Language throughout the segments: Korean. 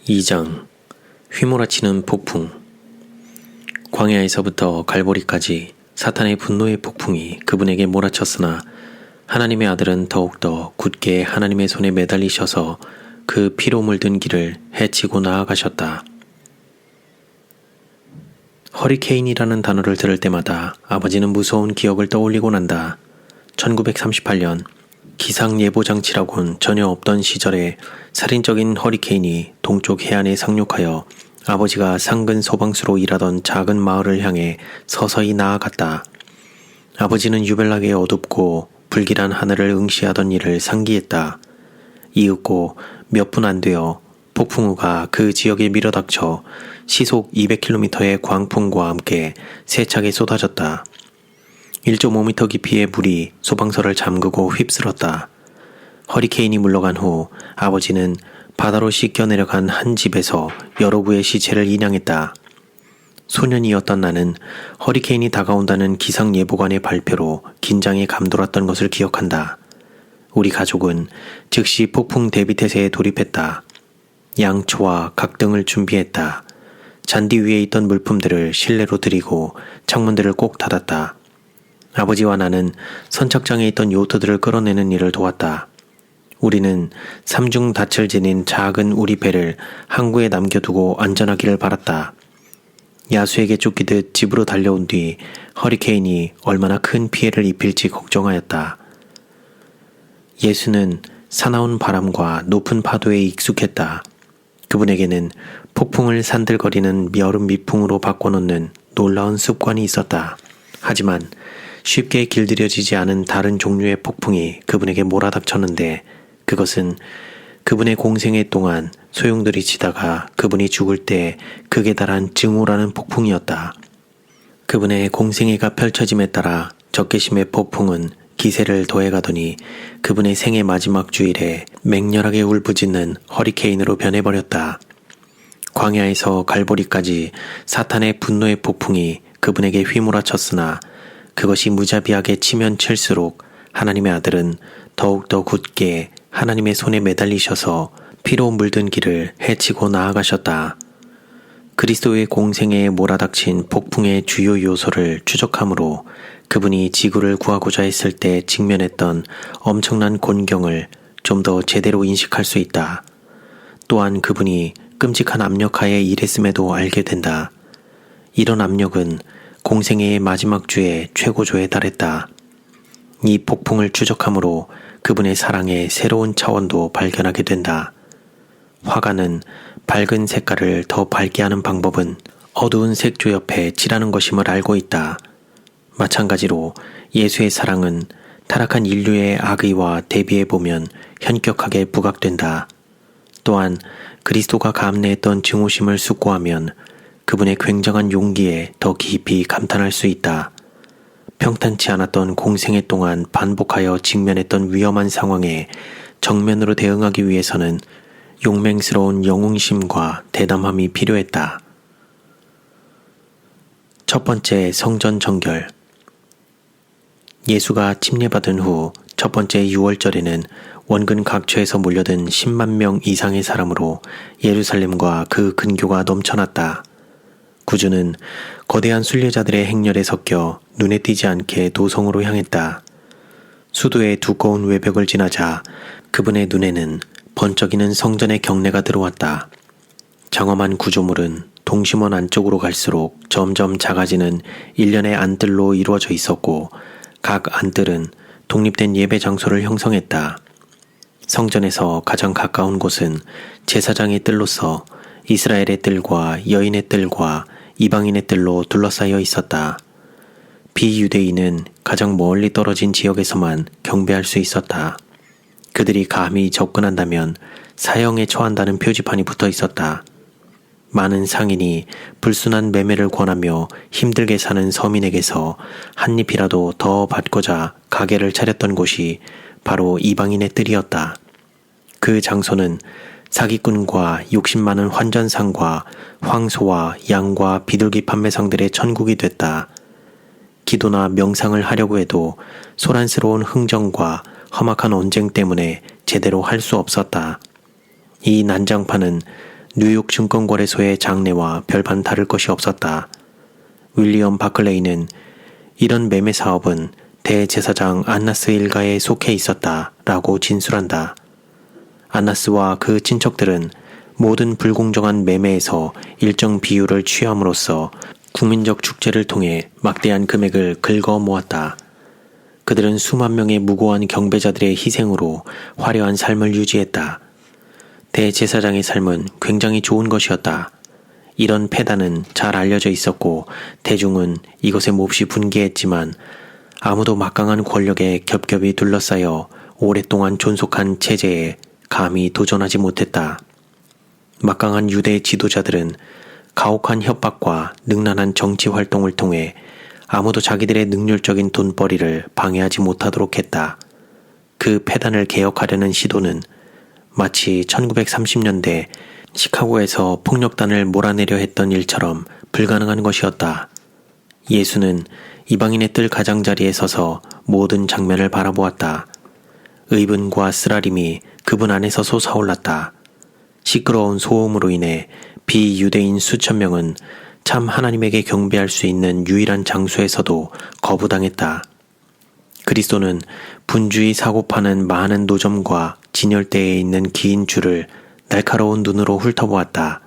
2장 휘몰아치는 폭풍. 광야에서부터 갈보리까지 사탄의 분노의 폭풍이 그분에게 몰아쳤으나 하나님의 아들은 더욱더 굳게 하나님의 손에 매달리셔서 그 피로 물든 길을 헤치고 나아가셨다. 허리케인이라는 단어를 들을 때마다 아버지는 무서운 기억을 떠올리곤 한다. 1938년 기상예보장치라곤 전혀 없던 시절에 살인적인 허리케인이 동쪽 해안에 상륙하여 아버지가 상근 소방수로 일하던 작은 마을을 향해 서서히 나아갔다. 아버지는 유별나게 어둡고 불길한 하늘을 응시하던 이를 상기했다. 이윽고 몇 분 안 되어 폭풍우가 그 지역에 밀어닥쳐 시속 200km의 광풍과 함께 세차게 쏟아졌다. 1.5m 깊이의 물이 소방서를 잠그고 휩쓸었다. 허리케인이 물러간 후 아버지는 바다로 씻겨 내려간 한 집에서 여러 구의 시체를 인양했다. 소년이었던 나는 허리케인이 다가온다는 기상예보관의 발표로 긴장에 감돌았던 것을 기억한다. 우리 가족은 즉시 폭풍 대비태세에 돌입했다. 양초와 각등을 준비했다. 잔디 위에 있던 물품들을 실내로 들이고 창문들을 꼭 닫았다. 아버지와 나는 선착장에 있던 요트들을 끌어내는 일을 도왔다. 우리는 삼중 닻을 지닌 작은 우리 배를 항구에 남겨두고 안전하기를 바랐다. 야수에게 쫓기듯 집으로 달려온 뒤 허리케인이 얼마나 큰 피해를 입힐지 걱정하였다. 예수는 사나운 바람과 높은 파도에 익숙했다. 그분에게는 폭풍을 산들거리는 여름 미풍으로 바꿔놓는 놀라운 습관이 있었다. 하지만 쉽게 길들여지지 않은 다른 종류의 폭풍이 그분에게 몰아닥쳤는데 그것은 그분의 공생애 동안 소용돌이 치다가 그분이 죽을 때 극에 달한 증오라는 폭풍이었다. 그분의 공생애가 펼쳐짐에 따라 적개심의 폭풍은 기세를 더해가더니 그분의 생애 마지막 주일에 맹렬하게 울부짖는 허리케인으로 변해버렸다. 광야에서 갈보리까지 사탄의 분노의 폭풍이 그분에게 휘몰아쳤으나 그것이 무자비하게 치면 칠수록 하나님의 아들은 더욱더 굳게 하나님의 손에 매달리셔서 피로 물든 길을 헤치고 나아가셨다. 그리스도의 공생애에 몰아닥친 폭풍의 주요 요소를 추적함으로 그분이 지구를 구하고자 했을 때 직면했던 엄청난 곤경을 좀 더 제대로 인식할 수 있다. 또한 그분이 끔찍한 압력하에 일했음에도 알게 된다. 이런 압력은 공생애의 마지막 주에 최고조에 달했다. 이 폭풍을 추적함으로 그분의 사랑의 새로운 차원도 발견하게 된다. 화가는 밝은 색깔을 더 밝게 하는 방법은 어두운 색조 옆에 칠하는 것임을 알고 있다. 마찬가지로 예수의 사랑은 타락한 인류의 악의와 대비해보면 현격하게 부각된다. 또한 그리스도가 감내했던 증오심을 숙고하면 그분의 굉장한 용기에 더 깊이 감탄할 수 있다. 평탄치 않았던 공생애 동안 반복하여 직면했던 위험한 상황에 정면으로 대응하기 위해서는 용맹스러운 영웅심과 대담함이 필요했다. 첫 번째 성전 정결. 예수가 침례받은 후 첫 번째 6월절에는 원근 각처에서 몰려든 10만 명 이상의 사람으로 예루살렘과 그 근교가 넘쳐났다. 구주는 거대한 순례자들의 행렬에 섞여 눈에 띄지 않게 도성으로 향했다. 수도의 두꺼운 외벽을 지나자 그분의 눈에는 번쩍이는 성전의 경내가 들어왔다. 장엄한 구조물은 동심원 안쪽으로 갈수록 점점 작아지는 일련의 안뜰로 이루어져 있었고 각 안뜰은 독립된 예배 장소를 형성했다. 성전에서 가장 가까운 곳은 제사장의 뜰로서 이스라엘의 뜰과 여인의 뜰과 이방인의 뜰로 둘러싸여 있었다. 비유대인은 가장 멀리 떨어진 지역에서만 경배할 수 있었다. 그들이 감히 접근한다면 사형에 처한다는 표지판이 붙어 있었다. 많은 상인이 불순한 매매를 권하며 힘들게 사는 서민에게서 한 입이라도 더 받고자 가게를 차렸던 곳이 바로 이방인의 뜰이었다. 그 장소는 사기꾼과 욕심 많은 환전상과 황소와 양과 비둘기 판매상들의 천국이 됐다. 기도나 명상을 하려고 해도 소란스러운 흥정과 험악한 언쟁 때문에 제대로 할 수 없었다. 이 난장판은 뉴욕 증권거래소의 장래와 별반 다를 것이 없었다. 윌리엄 바클레이는 이런 매매 사업은 대제사장 안나스 일가에 속해 있었다 라고 진술한다. 안나스와 그 친척들은 모든 불공정한 매매에서 일정 비율을 취함으로써 국민적 축제를 통해 막대한 금액을 긁어 모았다. 그들은 수만 명의 무고한 경배자들의 희생으로 화려한 삶을 유지했다. 대제사장의 삶은 굉장히 좋은 것이었다. 이런 패단은 잘 알려져 있었고 대중은 이것에 몹시 분개했지만 아무도 막강한 권력에 겹겹이 둘러싸여 오랫동안 존속한 체제에 감히 도전하지 못했다. 막강한 유대 지도자들은 가혹한 협박과 능란한 정치 활동을 통해 아무도 자기들의 능률적인 돈벌이를 방해하지 못하도록 했다. 그 패단을 개혁하려는 시도는 마치 1930년대 시카고에서 폭력단을 몰아내려 했던 일처럼 불가능한 것이었다. 예수는 이방인의 뜰 가장자리에 서서 모든 장면을 바라보았다. 의분과 쓰라림이 그분 안에서 솟아올랐다. 시끄러운 소음으로 인해 비유대인 수천 명은 참 하나님에게 경배할 수 있는 유일한 장소에서도 거부당했다. 그리스도는 분주히 사고 파는 많은 노점과 진열대에 있는 긴 줄을 날카로운 눈으로 훑어보았다.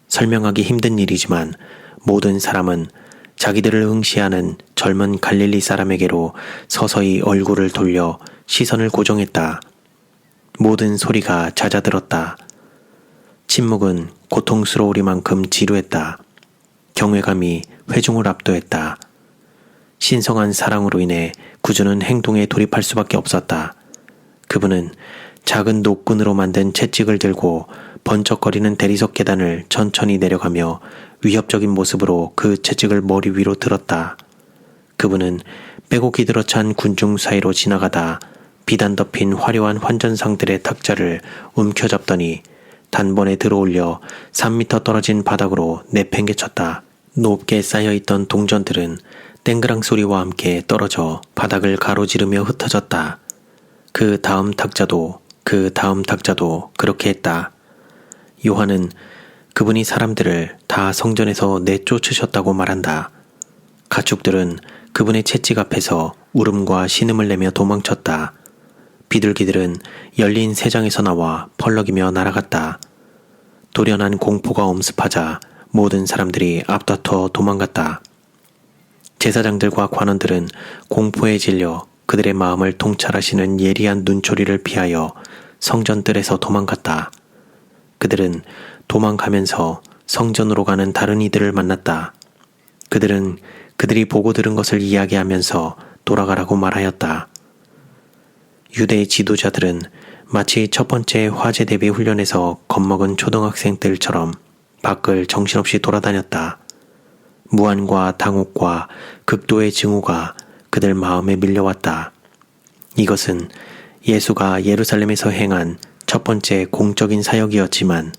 설명하기 힘든 일이지만 모든 사람은 자기들을 응시하는 젊은 갈릴리 사람에게로 서서히 얼굴을 돌려 시선을 고정했다. 모든 소리가 잦아들었다. 침묵은 고통스러우리만큼 지루했다. 경외감이 회중을 압도했다. 신성한 사랑으로 인해 구주는 행동에 돌입할 수밖에 없었다. 그분은 작은 노끈으로 만든 채찍을 들고 번쩍거리는 대리석 계단을 천천히 내려가며 위협적인 모습으로 그 채찍을 머리 위로 들었다. 그분은 빼곡히 들어찬 군중 사이로 지나가다 비단 덮인 화려한 환전상들의 탁자를 움켜잡더니 단번에 들어올려 3미터 떨어진 바닥으로 내팽개쳤다. 높게 쌓여있던 동전들은 땡그랑 소리와 함께 떨어져 바닥을 가로지르며 흩어졌다. 그 다음 탁자도 그렇게 했다. 요한은 그분이 사람들을 다 성전에서 내쫓으셨다고 말한다. 가축들은 그분의 채찍 앞에서 울음과 신음을 내며 도망쳤다. 비둘기들은 열린 새장에서 나와 펄럭이며 날아갔다. 돌연한 공포가 엄습하자 모든 사람들이 앞다퉈 도망갔다. 제사장들과 관원들은 공포에 질려 그들의 마음을 통찰하시는 예리한 눈초리를 피하여 성전뜰에서 도망갔다. 그들은 도망가면서 성전으로 가는 다른 이들을 만났다. 그들은 그들이 보고 들은 것을 이야기하면서 돌아가라고 말하였다. 유대 지도자들은 마치 첫 번째 화재 대비 훈련에서 겁먹은 초등학생들처럼 밖을 정신없이 돌아다녔다. 무안과 당혹과 극도의 증오가 그들 마음에 밀려왔다. 이것은 예수가 예루살렘에서 행한 첫 번째 공적인 사역이었지만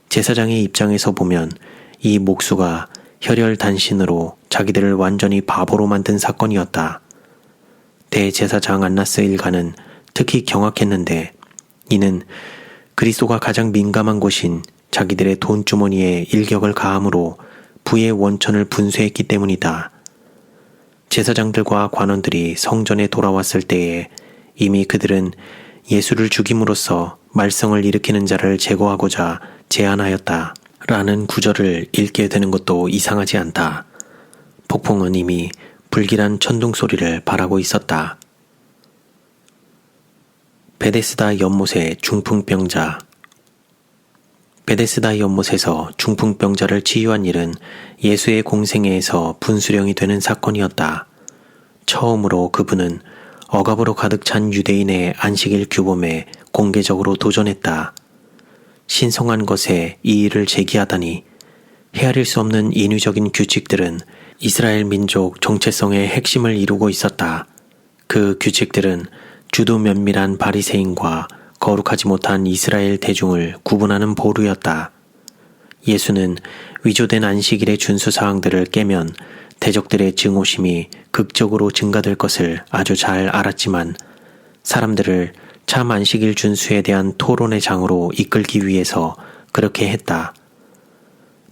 제사장의 입장에서 보면 이 목수가 혈혈단신으로 자기들을 완전히 바보로 만든 사건이었다. 대제사장 안나스 일가는 특히 경악했는데 이는 그리스도가 가장 민감한 곳인 자기들의 돈주머니에 일격을 가함으로 부의 원천을 분쇄했기 때문이다. 제사장들과 관원들이 성전에 돌아왔을 때에 이미 그들은 예수를 죽임으로써 말썽을 일으키는 자를 제거하고자 제안하였다. 라는 구절을 읽게 되는 것도 이상하지 않다. 폭풍은 이미 불길한 천둥 소리를 바라고 있었다. 베데스다 연못의 중풍병자. 베데스다 연못에서 중풍병자를 치유한 일은 예수의 공생애에서 분수령이 되는 사건이었다. 처음으로 그분은 억압으로 가득 찬 유대인의 안식일 규범에 공개적으로 도전했다. 신성한 것에 이의를 제기하다니 헤아릴 수 없는 인위적인 규칙들은 이스라엘 민족 정체성의 핵심을 이루고 있었다. 그 규칙들은 주도 면밀한 바리새인과 거룩하지 못한 이스라엘 대중을 구분하는 보루였다. 예수는 위조된 안식일의 준수사항들을 깨면 대적들의 증오심이 극적으로 증가될 것을 아주 잘 알았지만 사람들을 참 안식일 준수에 대한 토론의 장으로 이끌기 위해서 그렇게 했다.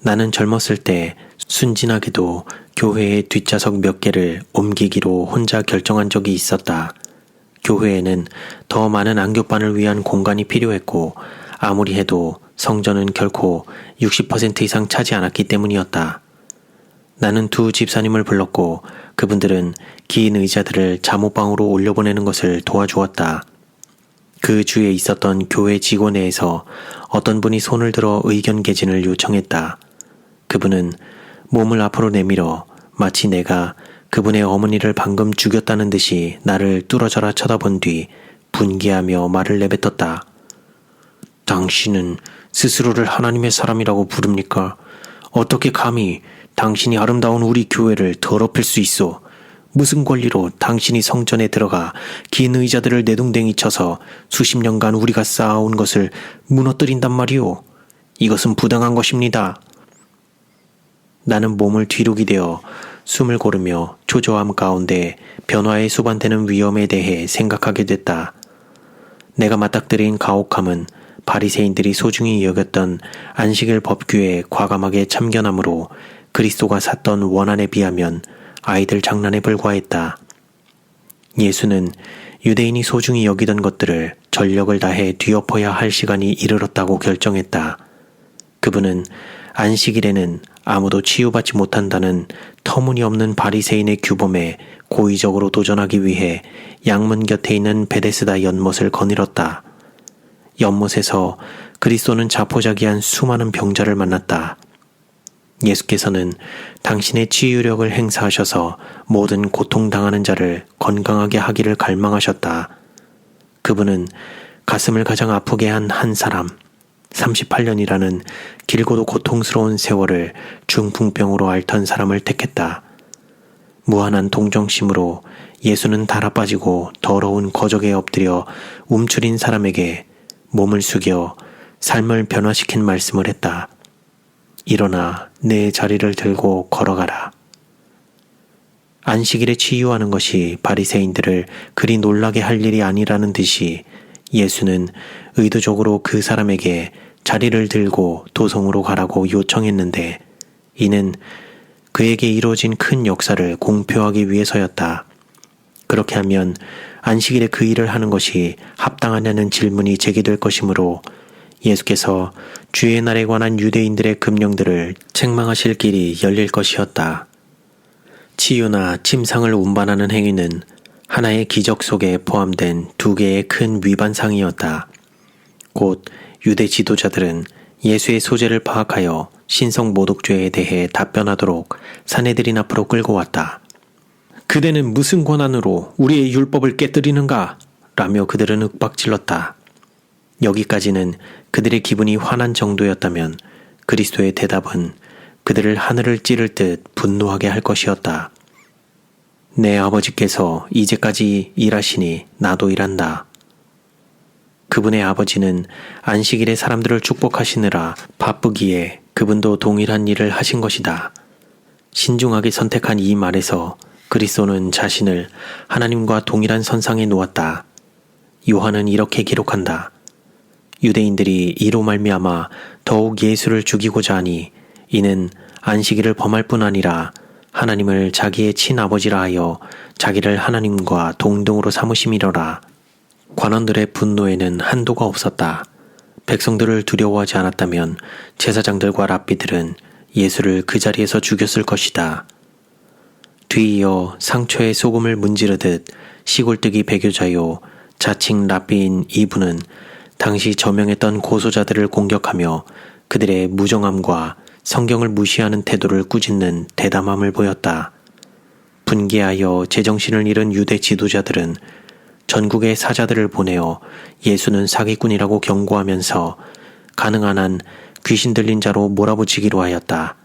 나는 젊었을 때 순진하게도 교회의 뒷좌석 몇 개를 옮기기로 혼자 결정한 적이 있었다. 교회에는 더 많은 안교반을 위한 공간이 필요했고 아무리 해도 성전은 결코 60% 이상 차지 않았기 때문이었다. 나는 두 집사님을 불렀고 그분들은 긴 의자들을 잠옷방으로 올려보내는 것을 도와주었다. 그 주에 있었던 교회 직원회에서 어떤 분이 손을 들어 의견 개진을 요청했다. 그분은 몸을 앞으로 내밀어 마치 내가 그분의 어머니를 방금 죽였다는 듯이 나를 뚫어져라 쳐다본 뒤 분개하며 말을 내뱉었다. 당신은 스스로를 하나님의 사람이라고 부릅니까? 어떻게 감히 당신이 아름다운 우리 교회를 더럽힐 수 있어? 무슨 권리로 당신이 성전에 들어가 긴 의자들을 내동댕이 쳐서 수십 년간 우리가 쌓아온 것을 무너뜨린단 말이오? 이것은 부당한 것입니다. 나는 몸을 뒤로 기대어 숨을 고르며 초조함 가운데 변화에 수반되는 위험에 대해 생각하게 됐다. 내가 맞닥뜨린 가혹함은 바리새인들이 소중히 여겼던 안식일 법규에 과감하게 참견함으로 그리스도가 샀던 원한에 비하면 아이들 장난에 불과했다. 예수는 유대인이 소중히 여기던 것들을 전력을 다해 뒤엎어야 할 시간이 이르렀다고 결정했다. 그분은 안식일에는 아무도 치유받지 못한다는 터무니없는 바리새인의 규범에 고의적으로 도전하기 위해 양문 곁에 있는 베데스다 연못을 거닐었다. 연못에서 그리스도는 자포자기한 수많은 병자를 만났다. 예수께서는 당신의 치유력을 행사하셔서 모든 고통당하는 자를 건강하게 하기를 갈망하셨다. 그분은 가슴을 가장 아프게 한 한 사람, 38년이라는 길고도 고통스러운 세월을 중풍병으로 앓던 사람을 택했다. 무한한 동정심으로 예수는 달아빠지고 더러운 거적에 엎드려 움츠린 사람에게 몸을 숙여 삶을 변화시킨 말씀을 했다. 일어나 내 자리를 들고 걸어가라. 안식일에 치유하는 것이 바리새인들을 그리 놀라게 할 일이 아니라는 듯이 예수는 의도적으로 그 사람에게 자리를 들고 도성으로 가라고 요청했는데 이는 그에게 이루어진 큰 역사를 공표하기 위해서였다. 그렇게 하면 안식일에 그 일을 하는 것이 합당하냐는 질문이 제기될 것이므로 예수께서 주의 날에 관한 유대인들의 금령들을 책망하실 길이 열릴 것이었다. 치유나 침상을 운반하는 행위는 하나의 기적 속에 포함된 두 개의 큰 위반상이었다. 곧 유대 지도자들은 예수의 소재를 파악하여 신성 모독죄에 대해 답변하도록 사내들인 앞으로 끌고 왔다. 그대는 무슨 권한으로 우리의 율법을 깨뜨리는가? 라며 그들은 윽박질렀다. 여기까지는 그들의 기분이 환한 정도였다면 그리스도의 대답은 그들을 하늘을 찌를 듯 분노하게 할 것이었다. 내 아버지께서 이제까지 일하시니 나도 일한다. 그분의 아버지는 안식일에 사람들을 축복하시느라 바쁘기에 그분도 동일한 일을 하신 것이다. 신중하게 선택한 이 말에서 그리스도는 자신을 하나님과 동일한 선상에 놓았다. 요한은 이렇게 기록한다. 유대인들이 이로 말미암아 더욱 예수를 죽이고자 하니 이는 안식일을 범할 뿐 아니라 하나님을 자기의 친아버지라 하여 자기를 하나님과 동등으로 삼으심이로라. 관원들의 분노에는 한도가 없었다. 백성들을 두려워하지 않았다면 제사장들과 랍비들은 예수를 그 자리에서 죽였을 것이다. 뒤이어 상처에 소금을 문지르듯 시골뜨기 배교자요 자칭 랍비인 이분은 당시 저명했던 고소자들을 공격하며 그들의 무정함과 성경을 무시하는 태도를 꾸짖는 대담함을 보였다. 분개하여 제정신을 잃은 유대 지도자들은 전국의 사자들을 보내어 예수는 사기꾼이라고 경고하면서 가능한 한 귀신 들린 자로 몰아붙이기로 하였다.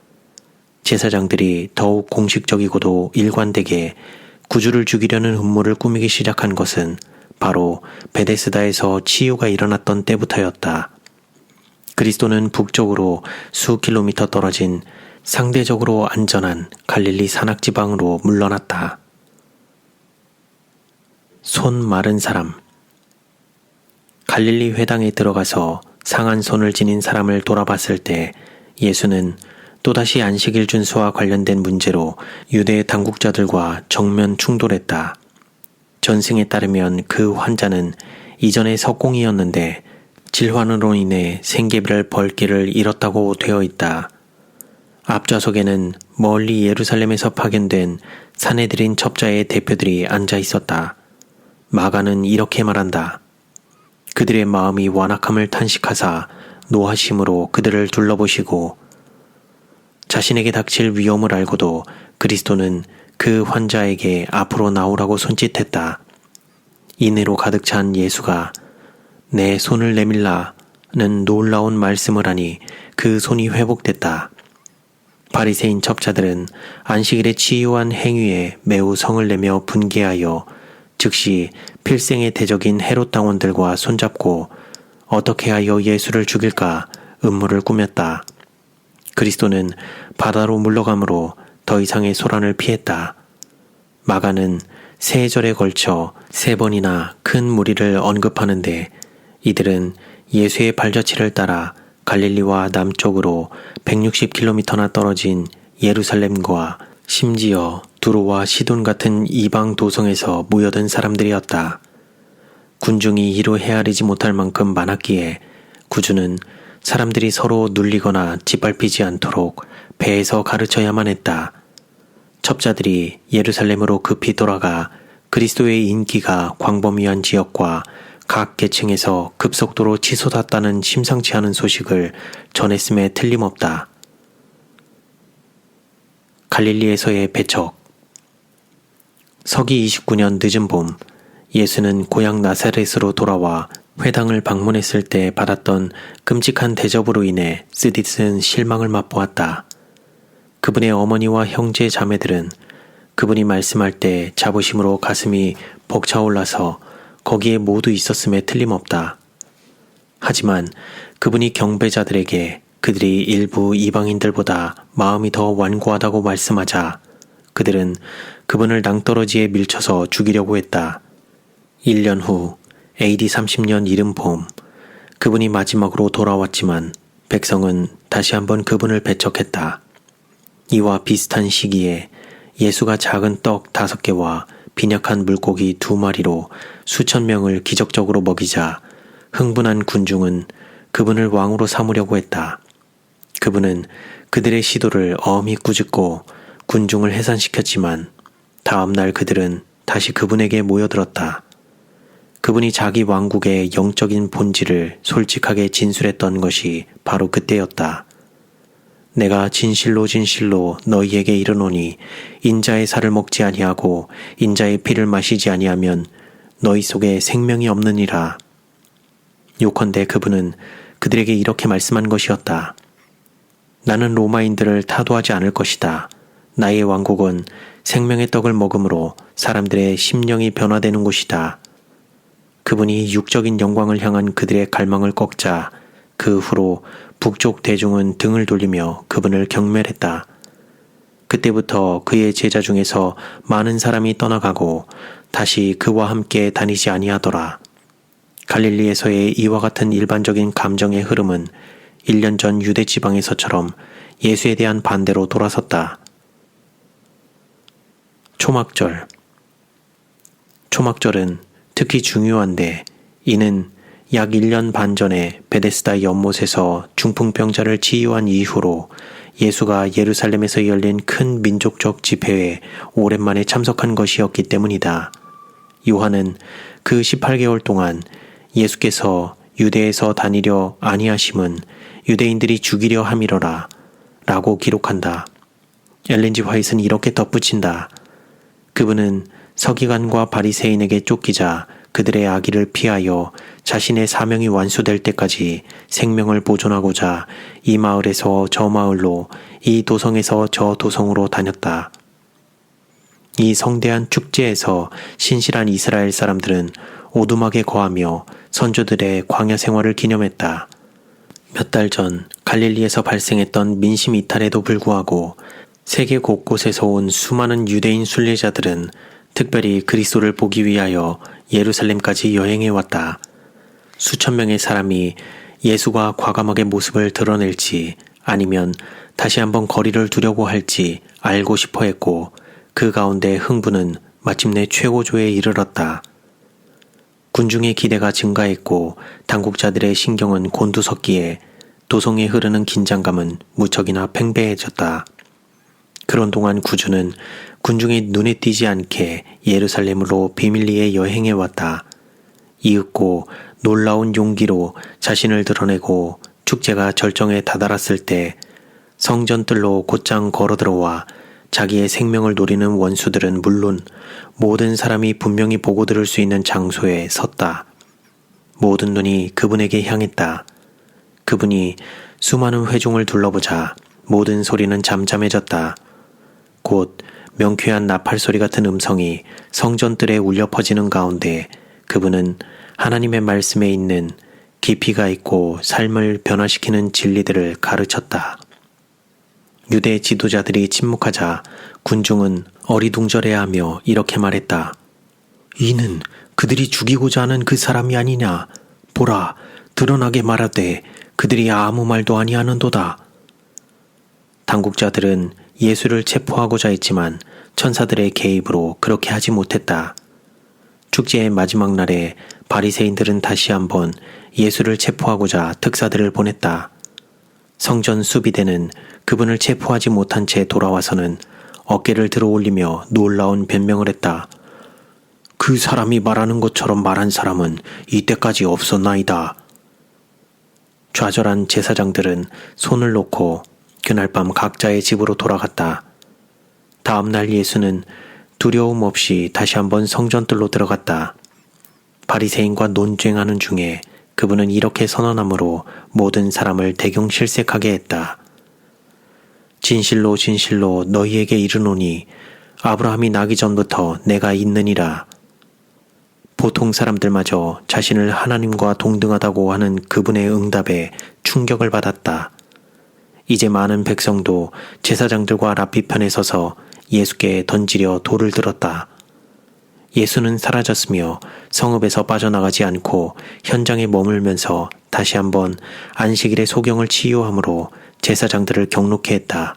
제사장들이 더욱 공식적이고도 일관되게 구주를 죽이려는 음모를 꾸미기 시작한 것은 바로 베데스다에서 치유가 일어났던 때부터였다. 그리스도는 북쪽으로 수 킬로미터 떨어진 상대적으로 안전한 갈릴리 산악지방으로 물러났다. 손 마른 사람. 갈릴리 회당에 들어가서 상한 손을 지닌 사람을 돌아봤을 때 예수는 또다시 안식일 준수와 관련된 문제로 유대 당국자들과 정면 충돌했다. 전승에 따르면 그 환자는 이전에 석공이었는데 질환으로 인해 생계비를 벌 길을 잃었다고 되어 있다. 앞좌석에는 멀리 예루살렘에서 파견된 산헤드린 첩자의 대표들이 앉아 있었다. 마가는 이렇게 말한다. 그들의 마음이 완악함을 탄식하사 노하심으로 그들을 둘러보시고 자신에게 닥칠 위험을 알고도 그리스도는 그 환자에게 앞으로 나오라고 손짓했다. 인내로 가득 찬 예수가 내 손을 내밀라는 놀라운 말씀을 하니 그 손이 회복됐다. 바리새인 첩자들은 안식일의 치유한 행위에 매우 성을 내며 분개하여 즉시 필생의 대적인 헤롯 당원들과 손잡고 어떻게 하여 예수를 죽일까 음모를 꾸몄다. 그리스도는 바다로 물러감으로 더 이상의 소란을 피했다. 마가는 3절에 걸쳐 3번이나 큰 무리를 언급하는데 이들은 예수의 발자취를 따라 갈릴리와 남쪽으로 160km나 떨어진 예루살렘과 심지어 두로와 시돈 같은 이방 도성에서 모여든 사람들이었다. 군중이 이루 헤아리지 못할 만큼 많았기에 구주는 사람들이 서로 눌리거나 짓밟히지 않도록 배에서 가르쳐야만 했다. 첩자들이 예루살렘으로 급히 돌아가 그리스도의 인기가 광범위한 지역과 각 계층에서 급속도로 치솟았다는 심상치 않은 소식을 전했음에 틀림없다. 갈릴리에서의 배척. 서기 29년 늦은 봄, 예수는 고향 나사렛으로 돌아와 회당을 방문했을 때 받았던 끔찍한 대접으로 인해 쓰디쓴 실망을 맛보았다. 그분의 어머니와 형제 자매들은 그분이 말씀할 때 자부심으로 가슴이 벅차올라서 거기에 모두 있었음에 틀림없다. 하지만 그분이 경배자들에게 그들이 일부 이방인들보다 마음이 더 완고하다고 말씀하자 그들은 그분을 낭떠러지에 밀쳐서 죽이려고 했다. 1년 후 AD 30년 이른 봄 그분이 마지막으로 돌아왔지만 백성은 다시 한번 그분을 배척했다. 이와 비슷한 시기에 예수가 작은 떡 5개와 빈약한 물고기 2마리로 수천 명을 기적적으로 먹이자 흥분한 군중은 그분을 왕으로 삼으려고 했다. 그분은 그들의 시도를 엄히 꾸짖고 군중을 해산시켰지만 다음 날 그들은 다시 그분에게 모여들었다. 그분이 자기 왕국의 영적인 본질을 솔직하게 진술했던 것이 바로 그때였다. 내가 진실로 진실로 너희에게 이르노니 인자의 살을 먹지 아니하고 인자의 피를 마시지 아니하면 너희 속에 생명이 없느니라. 요컨대 그분은 그들에게 이렇게 말씀한 것이었다. 나는 로마인들을 타도하지 않을 것이다. 나의 왕국은 생명의 떡을 먹음으로 사람들의 심령이 변화되는 곳이다. 그분이 육적인 영광을 향한 그들의 갈망을 꺾자 그 후로 북쪽 대중은 등을 돌리며 그분을 경멸했다. 그때부터 그의 제자 중에서 많은 사람이 떠나가고 다시 그와 함께 다니지 아니하더라. 갈릴리에서의 이와 같은 일반적인 감정의 흐름은 1년 전 유대 지방에서처럼 예수에 대한 반대로 돌아섰다. 초막절. 초막절은 특히 중요한데 이는 약 1년 반 전에 베데스다 연못에서 중풍병자를 치유한 이후로 예수가 예루살렘에서 열린 큰 민족적 집회에 오랜만에 참석한 것이었기 때문이다. 요한은 그 18개월 동안 예수께서 유대에서 다니려 아니하심은 유대인들이 죽이려 함이러라 라고 기록한다. 엘렌 G. 화이트는 이렇게 덧붙인다. 그분은 서기관과 바리새인에게 쫓기자 그들의 악의를 피하여 자신의 사명이 완수될 때까지 생명을 보존하고자 이 마을에서 저 마을로 이 도성에서 저 도성으로 다녔다. 이 성대한 축제에서 신실한 이스라엘 사람들은 오두막에 거하며 선조들의 광야 생활을 기념했다. 몇 달 전 갈릴리에서 발생했던 민심 이탈에도 불구하고 세계 곳곳에서 온 수많은 유대인 순례자들은 특별히 그리스도를 보기 위하여 예루살렘까지 여행해 왔다. 수천 명의 사람이 예수가 과감하게 모습을 드러낼지 아니면 다시 한번 거리를 두려고 할지 알고 싶어 했고 그 가운데 흥분은 마침내 최고조에 이르렀다. 군중의 기대가 증가했고 당국자들의 신경은 곤두섰기에 도성에 흐르는 긴장감은 무척이나 팽배해졌다. 그런 동안 구주는 군중의 눈에 띄지 않게 예루살렘으로 비밀리에 여행해 왔다. 이윽고 놀라운 용기로 자신을 드러내고 축제가 절정에 다다랐을 때 성전뜰로 곧장 걸어 들어와 자기의 생명을 노리는 원수들은 물론 모든 사람이 분명히 보고 들을 수 있는 장소에 섰다. 모든 눈이 그분에게 향했다. 그분이 수많은 회중을 둘러보자 모든 소리는 잠잠해졌다. 곧 명쾌한 나팔소리 같은 음성이 성전뜰에 울려 퍼지는 가운데 그분은 하나님의 말씀에 있는 깊이가 있고 삶을 변화시키는 진리들을 가르쳤다. 유대 지도자들이 침묵하자 군중은 어리둥절해하며 이렇게 말했다. 이는 그들이 죽이고자 하는 그 사람이 아니냐. 보라, 드러나게 말하되 그들이 아무 말도 아니하는도다. 당국자들은 예수를 체포하고자 했지만 천사들의 개입으로 그렇게 하지 못했다. 축제의 마지막 날에 바리새인들은 다시 한번 예수를 체포하고자 특사들을 보냈다. 성전 수비대는 그분을 체포하지 못한 채 돌아와서는 어깨를 들어올리며 놀라운 변명을 했다. 그 사람이 말하는 것처럼 말한 사람은 이때까지 없었나이다. 좌절한 제사장들은 손을 놓고 그날 밤 각자의 집으로 돌아갔다. 다음 날 예수는 두려움 없이 다시 한번 성전뜰로 들어갔다. 바리새인과 논쟁하는 중에 그분은 이렇게 선언함으로 모든 사람을 대경실색하게 했다. 진실로 진실로 너희에게 이르노니 아브라함이 나기 전부터 내가 있느니라. 보통 사람들마저 자신을 하나님과 동등하다고 하는 그분의 응답에 충격을 받았다. 이제 많은 백성도 제사장들과 랍비 편에 서서 예수께 던지려 돌을 들었다. 예수는 사라졌으며 성읍에서 빠져나가지 않고 현장에 머물면서 다시 한번 안식일의 소경을 치유함으로 제사장들을 경록케 했다.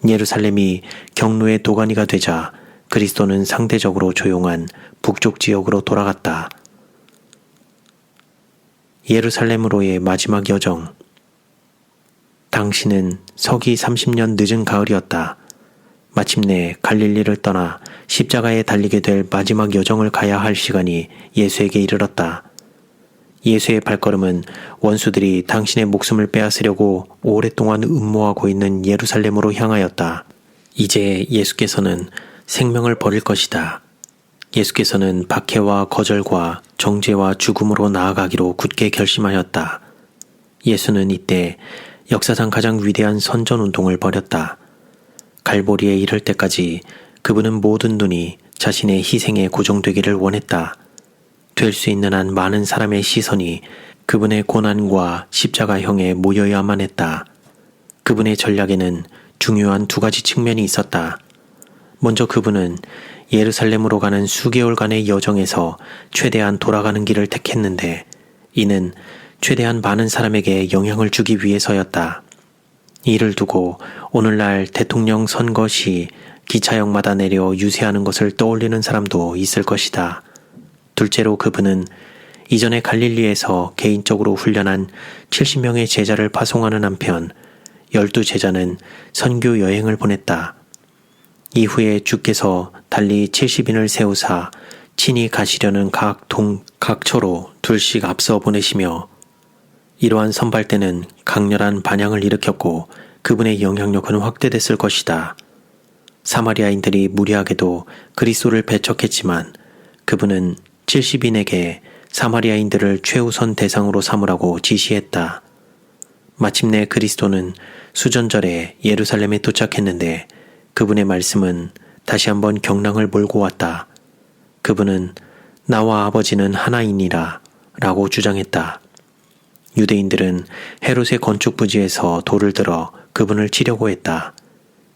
예루살렘이 경로의 도가니가 되자 그리스도는 상대적으로 조용한 북쪽 지역으로 돌아갔다. 예루살렘으로의 마지막 여정. 당시는 서기 30년 늦은 가을이었다. 마침내 갈릴리를 떠나 십자가에 달리게 될 마지막 여정을 가야 할 시간이 예수에게 이르렀다. 예수의 발걸음은 원수들이 당신의 목숨을 빼앗으려고 오랫동안 음모하고 있는 예루살렘으로 향하였다. 이제 예수께서는 생명을 버릴 것이다. 예수께서는 박해와 거절과 정죄와 죽음으로 나아가기로 굳게 결심하였다. 예수는 이때 역사상 가장 위대한 선전운동을 벌였다. 갈보리에 이를 때까지 그분은 모든 눈이 자신의 희생에 고정되기를 원했다. 될 수 있는 한 많은 사람의 시선이 그분의 고난과 십자가형에 모여야만 했다. 그분의 전략에는 중요한 두 가지 측면이 있었다. 먼저 그분은 예루살렘으로 가는 수개월간의 여정에서 최대한 돌아가는 길을 택했는데 이는 최대한 많은 사람에게 영향을 주기 위해서였다. 이를 두고 오늘날 대통령 선거 시 기차역마다 내려 유세하는 것을 떠올리는 사람도 있을 것이다. 둘째로 그분은 이전에 갈릴리에서 개인적으로 훈련한 70명의 제자를 파송하는 한편 12제자는 선교 여행을 보냈다. 이후에 주께서 달리 70인을 세우사 친히 가시려는 각 각처로 둘씩 앞서 보내시며 이러한 선발대는 강렬한 반향을 일으켰고 그분의 영향력은 확대됐을 것이다. 사마리아인들이 무리하게도 그리스도를 배척했지만 그분은 70인에게 사마리아인들을 최우선 대상으로 삼으라고 지시했다. 마침내 그리스도는 수전절에 예루살렘에 도착했는데 그분의 말씀은 다시 한번 경랑을 몰고 왔다. 그분은 나와 아버지는 하나이니라 라고 주장했다. 유대인들은 헤롯의 건축 부지에서 돌을 들어 그분을 치려고 했다.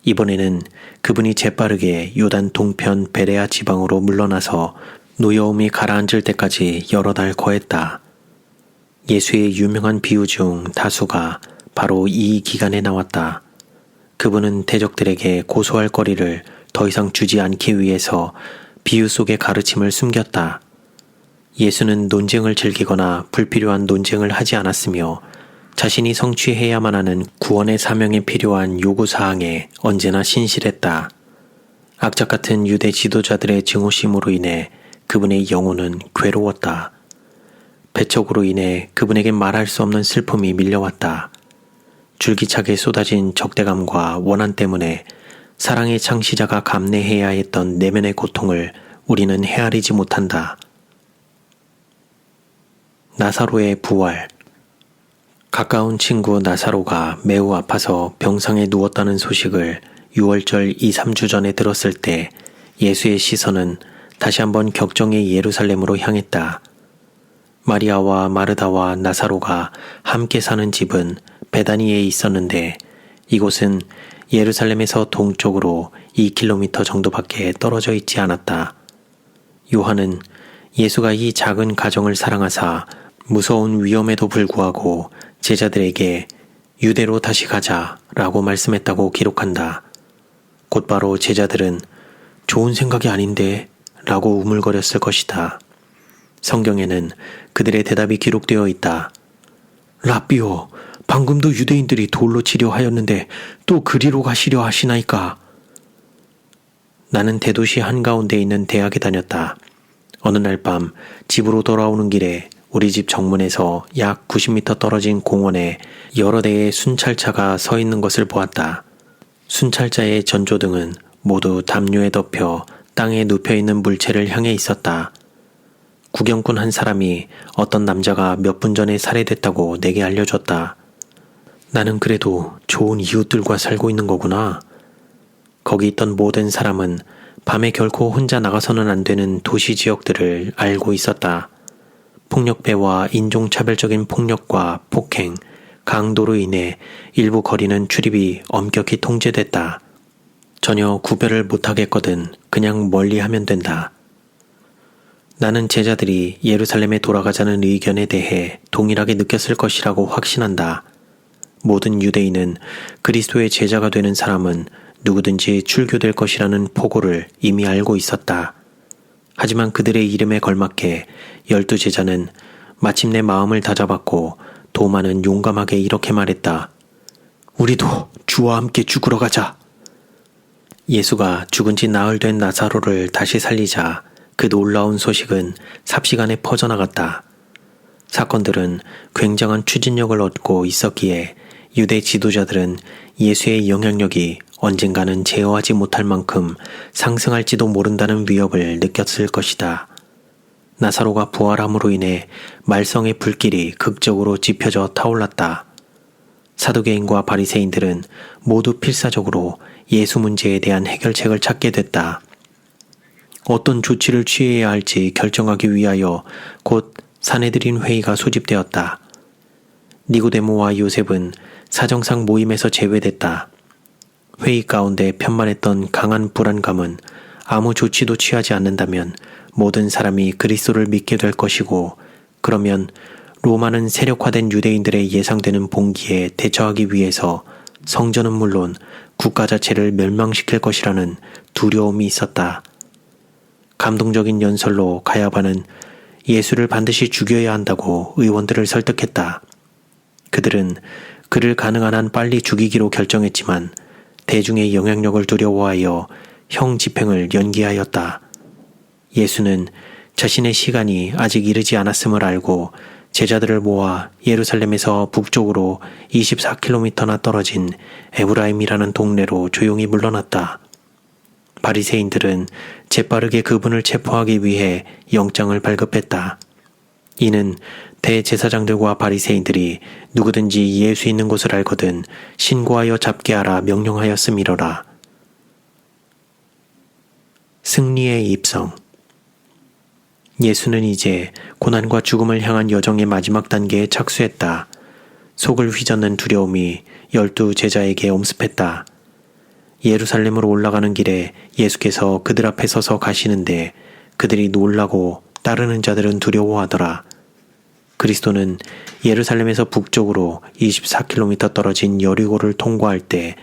이번에는 그분이 재빠르게 요단 동편 베레아 지방으로 물러나서 노여움이 가라앉을 때까지 여러 달 거했다. 예수의 유명한 비유 중 다수가 바로 이 기간에 나왔다. 그분은 대적들에게 고소할 거리를 더 이상 주지 않기 위해서 비유 속의 가르침을 숨겼다. 예수는 논쟁을 즐기거나 불필요한 논쟁을 하지 않았으며 자신이 성취해야만 하는 구원의 사명에 필요한 요구사항에 언제나 신실했다. 악착 같은 유대 지도자들의 증오심으로 인해 그분의 영혼은 괴로웠다. 배척으로 인해 그분에게 말할 수 없는 슬픔이 밀려왔다. 줄기차게 쏟아진 적대감과 원한 때문에 사랑의 창시자가 감내해야 했던 내면의 고통을 우리는 헤아리지 못한다. 나사로의 부활. 가까운 친구 나사로가 매우 아파서 병상에 누웠다는 소식을 6월절 2, 3주 전에 들었을 때 예수의 시선은 다시 한번 격정의 예루살렘으로 향했다. 마리아와 마르다와 나사로가 함께 사는 집은 베다니에 있었는데 이곳은 예루살렘에서 동쪽으로 2km 정도밖에 떨어져 있지 않았다. 요한은 예수가 이 작은 가정을 사랑하사 무서운 위험에도 불구하고 제자들에게 유대로 다시 가자 라고 말씀했다고 기록한다. 곧바로 제자들은 좋은 생각이 아닌데 라고 우물거렸을 것이다. 성경에는 그들의 대답이 기록되어 있다. 라삐오, 방금도 유대인들이 돌로 치려 하였는데 또 그리로 가시려 하시나이까? 나는 대도시 한가운데 있는 대학에 다녔다. 어느 날 밤 집으로 돌아오는 길에 우리 집 정문에서 약 90m 떨어진 공원에 여러 대의 순찰차가 서 있는 것을 보았다. 순찰차의 전조등은 모두 담요에 덮여 땅에 눕혀있는 물체를 향해 있었다. 구경꾼 한 사람이 어떤 남자가 몇 분 전에 살해됐다고 내게 알려줬다. 나는 그래도 좋은 이웃들과 살고 있는 거구나. 거기 있던 모든 사람은 밤에 결코 혼자 나가서는 안 되는 도시 지역들을 알고 있었다. 폭력배와 인종차별적인 폭력과 폭행, 강도로 인해 일부 거리는 출입이 엄격히 통제됐다. 전혀 구별을 못하겠거든 그냥 멀리하면 된다. 나는 제자들이 예루살렘에 돌아가자는 의견에 대해 동일하게 느꼈을 것이라고 확신한다. 모든 유대인은 그리스도의 제자가 되는 사람은 누구든지 출교될 것이라는 포고를 이미 알고 있었다. 하지만 그들의 이름에 걸맞게 12제자는 마침내 마음을 다잡았고 도마는 용감하게 이렇게 말했다. 우리도 주와 함께 죽으러 가자. 예수가 죽은 지 나흘 된 나사로를 다시 살리자 그 놀라운 소식은 삽시간에 퍼져나갔다. 사건들은 굉장한 추진력을 얻고 있었기에 유대 지도자들은 예수의 영향력이 언젠가는 제어하지 못할 만큼 상승할지도 모른다는 위협을 느꼈을 것이다. 나사로가 부활함으로 인해 말썽의 불길이 극적으로 지펴져 타올랐다. 사두개인과 바리새인들은 모두 필사적으로 예수 문제에 대한 해결책을 찾게 됐다. 어떤 조치를 취해야 할지 결정하기 위하여 곧 사내들인 회의가 소집되었다. 니고데모와 요셉은 사정상 모임에서 제외됐다. 회의 가운데 편만했던 강한 불안감은 아무 조치도 취하지 않는다면 모든 사람이 그리스도를 믿게 될 것이고 그러면 로마는 세력화된 유대인들의 예상되는 봉기에 대처하기 위해서 성전은 물론 국가 자체를 멸망시킬 것이라는 두려움이 있었다. 감동적인 연설로 가야바는 예수를 반드시 죽여야 한다고 의원들을 설득했다. 그들은 그를 가능한 한 빨리 죽이기로 결정했지만 대중의 영향력을 두려워하여 형 집행을 연기하였다. 예수는 자신의 시간이 아직 이르지 않았음을 알고 제자들을 모아 예루살렘에서 북쪽으로 24km나 떨어진 에브라임이라는 동네로 조용히 물러났다. 바리새인들은 재빠르게 그분을 체포하기 위해 영장을 발급했다. 이는 대제사장들과 바리새인들이 누구든지 예수 있는 곳을 알거든 신고하여 잡게 하라 명령하였음이로라. 승리의 입성. 예수는 이제 고난과 죽음을 향한 여정의 마지막 단계에 착수했다. 속을 휘젓는 두려움이 12제자에게 엄습했다. 예루살렘으로 올라가는 길에 예수께서 그들 앞에 서서 가시는데 그들이 놀라고 따르는 자들은 두려워하더라. 그리스도는 예루살렘에서 북쪽으로 24km 떨어진 여리고를 통과할 때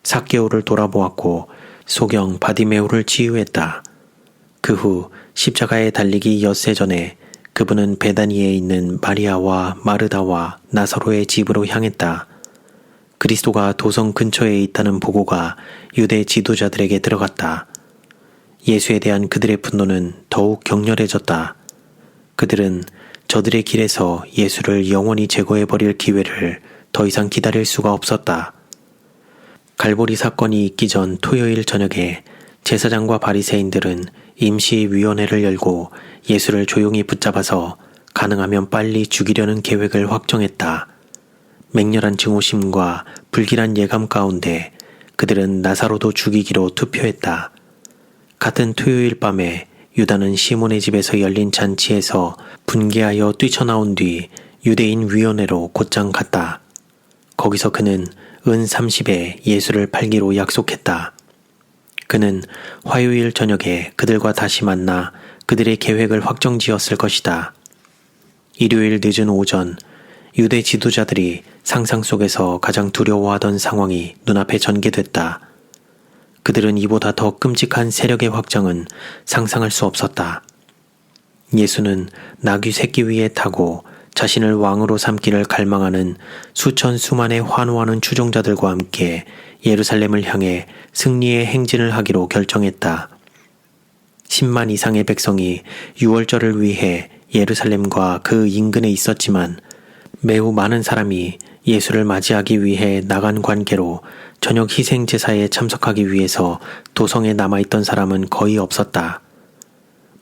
삭개오를 돌아보았고 소경 바디메오를 치유했다. 그 후 십자가에 달리기 엿새 전에 그분은 베다니에 있는 마리아와 마르다와 나사로의 집으로 향했다. 그리스도가 도성 근처에 있다는 보고가 유대 지도자들에게 들어갔다. 예수에 대한 그들의 분노는 더욱 격렬해졌다. 그들은 저들의 길에서 예수를 영원히 제거해버릴 기회를 더 이상 기다릴 수가 없었다. 갈보리 사건이 있기 전 토요일 저녁에 제사장과 바리새인들은 임시위원회를 열고 예수를 조용히 붙잡아서 가능하면 빨리 죽이려는 계획을 확정했다. 맹렬한 증오심과 불길한 예감 가운데 그들은 나사로도 죽이기로 투표했다. 같은 토요일 밤에 유다는 시몬의 집에서 열린 잔치에서 분개하여 뛰쳐나온 뒤 유대인 위원회로 곧장 갔다. 거기서 그는 은 30에 예수를 팔기로 약속했다. 그는 화요일 저녁에 그들과 다시 만나 그들의 계획을 확정지었을 것이다. 일요일 늦은 오전 유대 지도자들이 상상 속에서 가장 두려워하던 상황이 눈앞에 전개됐다. 그들은 이보다 더 끔찍한 세력의 확장은 상상할 수 없었다. 예수는 나귀 새끼 위에 타고 자신을 왕으로 삼기를 갈망하는 수천 수만의 환호하는 추종자들과 함께 예루살렘을 향해 승리의 행진을 하기로 결정했다. 10만 이상의 백성이 유월절을 위해 예루살렘과 그 인근에 있었지만 매우 많은 사람이 예수를 맞이하기 위해 나간 관계로 저녁 희생 제사에 참석하기 위해서 도성에 남아있던 사람은 거의 없었다.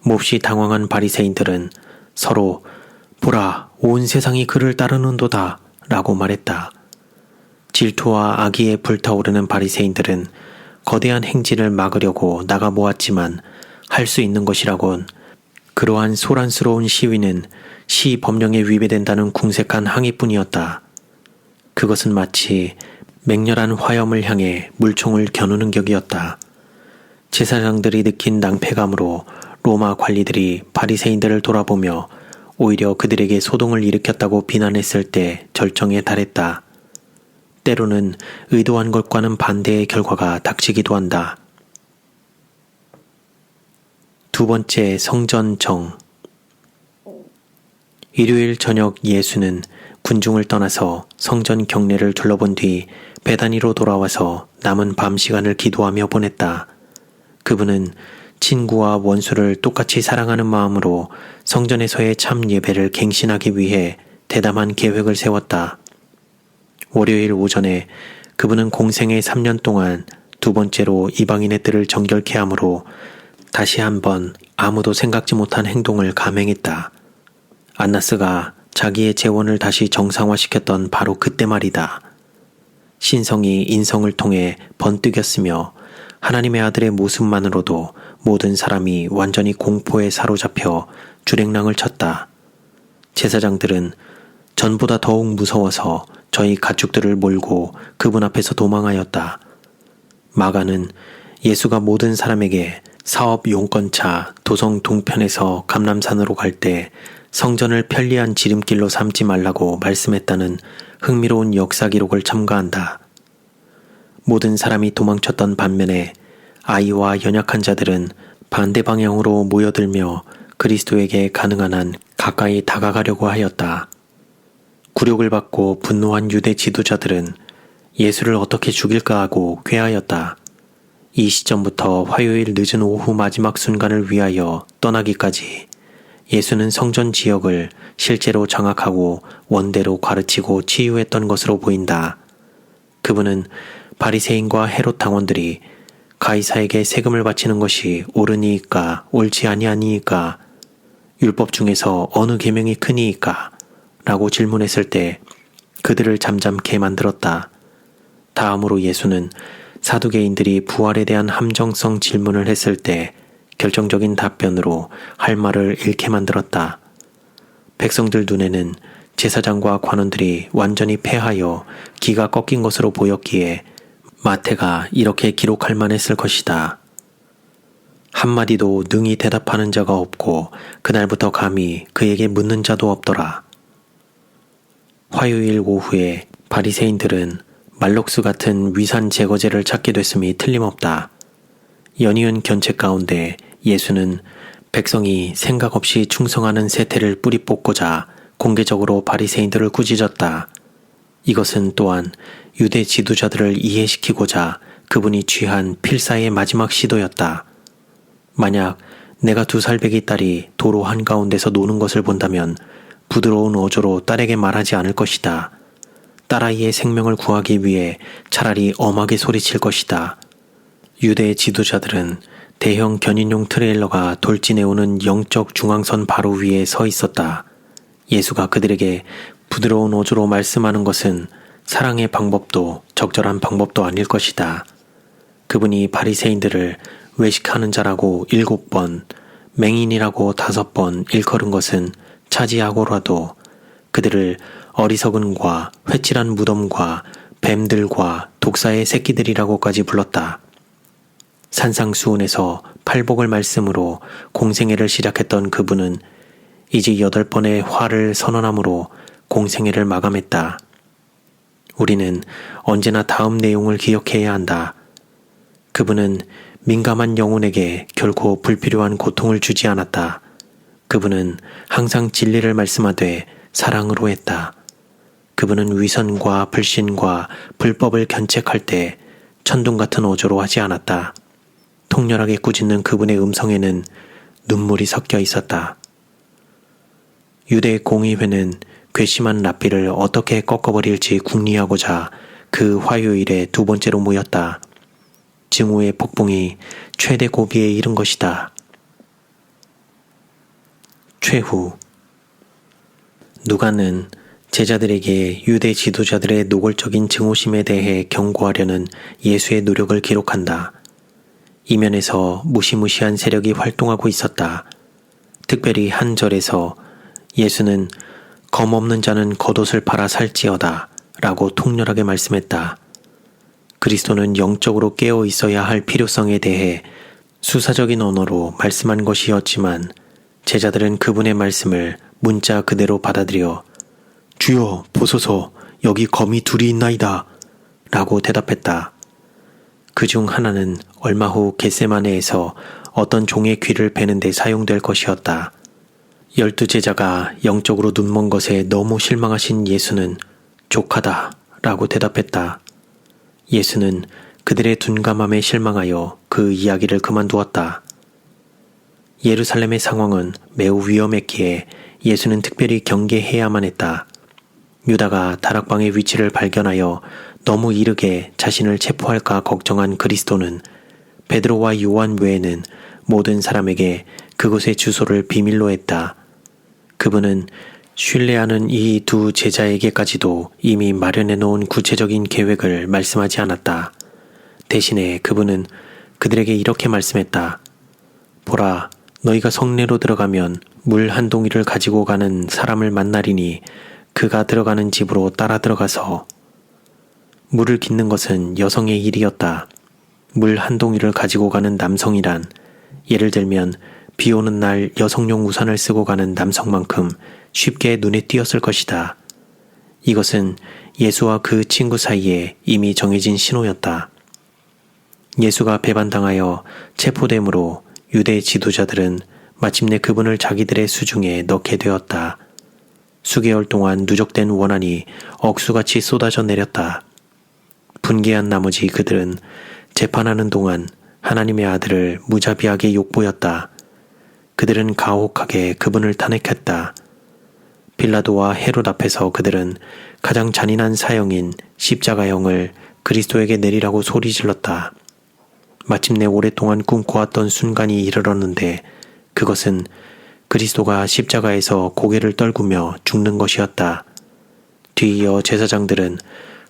몹시 당황한 바리새인들은 서로 보라, 온 세상이 그를 따르는도다 라고 말했다. 질투와 악의에 불타오르는 바리새인들은 거대한 행진을 막으려고 나가 모았지만 할 수 있는 것이라곤 그러한 소란스러운 시위는 시 법령에 위배된다는 궁색한 항의뿐이었다. 그것은 마치 맹렬한 화염을 향해 물총을 겨누는 격이었다. 제사장들이 느낀 낭패감으로 로마 관리들이 바리새인들을 돌아보며 오히려 그들에게 소동을 일으켰다고 비난했을 때 절정에 달했다. 때로는 의도한 것과는 반대의 결과가 닥치기도 한다. 두 번째 성전정. 일요일 저녁 예수는 군중을 떠나서 성전 경내를 둘러본 뒤 베다니로 돌아와서 남은 밤 시간을 기도하며 보냈다. 그분은 친구와 원수를 똑같이 사랑하는 마음으로 성전에서의 참 예배를 갱신하기 위해 대담한 계획을 세웠다. 월요일 오전에 그분은 공생의 3년 동안 두 번째로 이방인의 뜰을 정결케 하므로 다시 한번 아무도 생각지 못한 행동을 감행했다. 안나스가 자기의 재원을 다시 정상화시켰던 바로 그때 말이다. 신성이 인성을 통해 번뜩였으며 하나님의 아들의 모습만으로도 모든 사람이 완전히 공포에 사로잡혀 주랭랑을 쳤다. 제사장들은 전보다 더욱 무서워서 저희 가축들을 몰고 그분 앞에서 도망하였다. 마가는 예수가 모든 사람에게 사업 용건차 도성 동편에서 감람산으로 갈 때 성전을 편리한 지름길로 삼지 말라고 말씀했다는 흥미로운 역사 기록을 첨가한다. 모든 사람이 도망쳤던 반면에 아이와 연약한 자들은 반대 방향으로 모여들며 그리스도에게 가능한 한 가까이 다가가려고 하였다. 굴욕을 받고 분노한 유대 지도자들은 예수를 어떻게 죽일까 하고 꾀하였다. 이 시점부터 화요일 늦은 오후 마지막 순간을 위하여 떠나기까지 예수는 성전 지역을 실제로 장악하고 원대로 가르치고 치유했던 것으로 보인다. 그분은 바리새인과 헤롯 당원들이 가이사에게 세금을 바치는 것이 옳으니이까 옳지 아니하니이까 율법 중에서 어느 계명이 크니이까 라고 질문했을 때 그들을 잠잠케 만들었다. 다음으로 예수는 사두개인들이 부활에 대한 함정성 질문을 했을 때 결정적인 답변으로 할 말을 잃게 만들었다. 백성들 눈에는 제사장과 관원들이 완전히 패하여 기가 꺾인 것으로 보였기에 마태가 이렇게 기록할 만했을 것이다. 한마디도 능히 대답하는 자가 없고 그날부터 감히 그에게 묻는 자도 없더라. 화요일 오후에 바리새인들은 말록수 같은 위산 제거제를 찾게 됐음이 틀림없다. 연이은 견책 가운데 예수는 백성이 생각 없이 충성하는 세태를 뿌리 뽑고자 공개적으로 바리새인들을 꾸짖었다. 이것은 또한 유대 지도자들을 이해시키고자 그분이 취한 필사의 마지막 시도였다. 만약 내가 2살배기 딸이 도로 한가운데서 노는 것을 본다면 부드러운 어조로 딸에게 말하지 않을 것이다. 딸아이의 생명을 구하기 위해 차라리 엄하게 소리칠 것이다. 유대 지도자들은 대형 견인용 트레일러가 돌진해오는 영적 중앙선 바로 위에 서 있었다. 예수가 그들에게 부드러운 어조로 말씀하는 것은 사랑의 방법도 적절한 방법도 아닐 것이다. 그분이 바리새인들을 외식하는 자라고 7번, 맹인이라고 5번 일컬은 것은 차지하고라도 그들을 어리석은과 회칠한 무덤과 뱀들과 독사의 새끼들이라고까지 불렀다. 산상수훈에서 팔복을 말씀으로 공생애를 시작했던 그분은 이제 8번의 화를 선언함으로 공생애를 마감했다. 우리는 언제나 다음 내용을 기억해야 한다. 그분은 민감한 영혼에게 결코 불필요한 고통을 주지 않았다. 그분은 항상 진리를 말씀하되 사랑으로 했다. 그분은 위선과 불신과 불법을 견책할 때 천둥 같은 어조로 하지 않았다. 통렬하게 꾸짖는 그분의 음성에는 눈물이 섞여 있었다. 유대 공의회는 괘씸한 랍비를 어떻게 꺾어버릴지 궁리하고자 그 화요일에 2번째로 모였다. 증오의 폭풍이 최대 고비에 이른 것이다. 최후 누가는 제자들에게 유대 지도자들의 노골적인 증오심에 대해 경고하려는 예수의 노력을 기록한다. 이면에서 무시무시한 세력이 활동하고 있었다. 특별히 한 절에서 예수는 검 없는 자는 겉옷을 팔아 살지어다 라고 통렬하게 말씀했다. 그리스도는 영적으로 깨어 있어야 할 필요성에 대해 수사적인 언어로 말씀한 것이었지만 제자들은 그분의 말씀을 문자 그대로 받아들여 주여 보소서 여기 검이 2이 있나이다 라고 대답했다. 그중 하나는 얼마 후 겟세마네에서 어떤 종의 귀를 베는 데 사용될 것이었다. 12제자가 영적으로 눈먼 것에 너무 실망하신 예수는 족하다 라고 대답했다. 예수는 그들의 둔감함에 실망하여 그 이야기를 그만두었다. 예루살렘의 상황은 매우 위험했기에 예수는 특별히 경계해야만 했다. 유다가 다락방의 위치를 발견하여 너무 이르게 자신을 체포할까 걱정한 그리스도는 베드로와 요한 외에는 모든 사람에게 그곳의 주소를 비밀로 했다. 그분은 신뢰하는 이 2 제자에게까지도 이미 마련해 놓은 구체적인 계획을 말씀하지 않았다. 대신에 그분은 그들에게 이렇게 말씀했다. 보라, 너희가 성내로 들어가면 물 한 동이를 가지고 가는 사람을 만나리니 그가 들어가는 집으로 따라 들어가서 물을 깃는 것은 여성의 일이었다. 물 한 동이를 가지고 가는 남성이란 예를 들면 비 오는 날 여성용 우산을 쓰고 가는 남성만큼 쉽게 눈에 띄었을 것이다. 이것은 예수와 그 친구 사이에 이미 정해진 신호였다. 예수가 배반당하여 체포됨으로 유대 지도자들은 마침내 그분을 자기들의 수중에 넣게 되었다. 수개월 동안 누적된 원한이 억수같이 쏟아져 내렸다. 분개한 나머지 그들은 재판하는 동안 하나님의 아들을 무자비하게 욕보였다. 그들은 가혹하게 그분을 탄핵했다. 빌라도와 헤롯 앞에서 그들은 가장 잔인한 사형인 십자가형을 그리스도에게 내리라고 소리질렀다. 마침내 오랫동안 꿈꿔왔던 순간이 이르렀는데 그것은 그리스도가 십자가에서 고개를 떨구며 죽는 것이었다. 뒤이어 제사장들은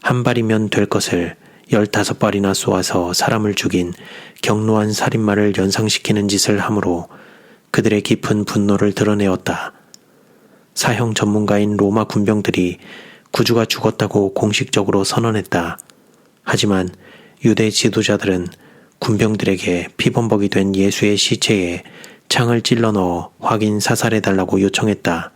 한 발이면 될 것을 15발이나 쏘아서 사람을 죽인 경노한 살인마를 연상시키는 짓을 함으로 그들의 깊은 분노를 드러내었다. 사형 전문가인 로마 군병들이 구주가 죽었다고 공식적으로 선언했다. 하지만 유대 지도자들은 군병들에게 피범벅이 된 예수의 시체에 창을 찔러 넣어 확인 사살해달라고 요청했다.